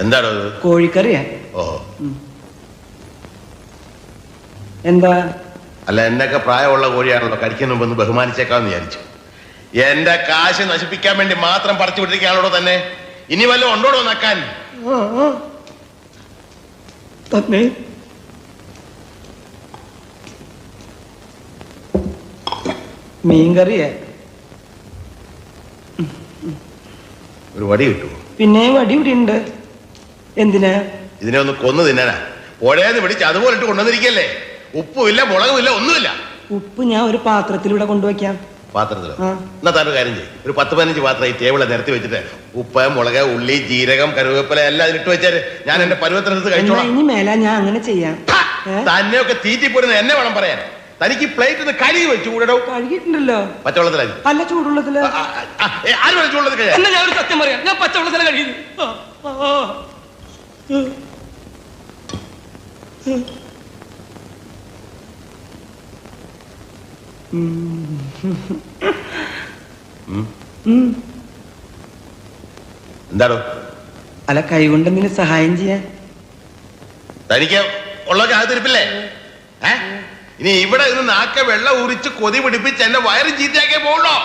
എന്താണോ കോഴിക്കറിയാ? ഓഹോ. എന്താ? അല്ല, എന്നൊക്കെ പ്രായമുള്ള കോഴിയാണല്ലോ, കഴിക്കുന്ന മുമ്പ് ഒന്ന് ബഹുമാനിച്ചേക്കാന്ന് വിചാരിച്ചു. എന്റെ കാശ് നശിപ്പിക്കാൻ വേണ്ടി മാത്രം പറിച്ചു വിട്ടിരിക്കാണല്ലോ തന്നെ. ഇനി വല്ലതും ഉണ്ടോടോ നക്കാൻ? തന്നെ മീൻകറിയാ? ഒരു വടി കിട്ടുമോ? പിന്നെ വടി ഇവിടെ ഉണ്ട്. എന്തിനാ? ഇതിനെ ഒന്ന് കൊന്നു തിന്നാനാ. പുഴയെന്ന് പിടിച്ച് അതുപോലെ ഇട്ട് കൊണ്ടുവന്നിരിക്കല്ലേ. ഉപ്പുമില്ല, മുളകുമില്ല, ഒന്നുമില്ല. ഉപ്പ് ഞാൻ ഒരു പാത്രത്തിലൂടെ കൊണ്ടുവയ്ക്കാം. പാത്രത്തിലോ? എന്നാ താൻ കാര്യം ചെയ്യും, ഒരു 10-15 പാത്രം ഈ ടേബിളെ നിരത്തി വെച്ചിട്ട് ഉപ്പ്, മുളക്, ഉള്ളി, ജീരകം, കരുവേപ്പില എല്ലാം ഇട്ട് വെച്ചാല് ഞാൻ എന്റെ പരുവത്തിനടുത്ത് കഴിച്ചോളാം. ഇനി മേല ഞാൻ അങ്ങനെ ചെയ്യാം. തന്നെയൊക്കെ തീറ്റിപ്പോരുന്ന എന്നെ വേണം പറയാൻ. തനിക്ക് പ്ലേറ്റ് ഒന്ന് കഴുകി വെച്ചു കൂടോ. കഴുകിയിട്ടുണ്ടല്ലോ. പച്ചവെള്ളത്തിലായി? അല്ല, ചൂടുള്ളത്തില്. ആരും ചൂടുള്ളത് കഴിയാം. ഞാൻ ഒരു സത്യം പറയാം, ഞാൻ പച്ചവെള്ളത്തില കഴുകി. എന്താണോ? അല്ല, കൈകൊണ്ട് എന്തിനു സഹായം ചെയ്യാൻ? തനിക്ക് ഉള്ളൊക്കെ അകത്തിരിപ്പില്ലേ? ഇനി ഇവിടെ നിന്ന് നാക്ക വെള്ളം ഉരിച്ച് കൊതി പിടിപ്പിച്ച് എന്നെ വയറ് ചീത്തയാക്കിയേ പോകണോ?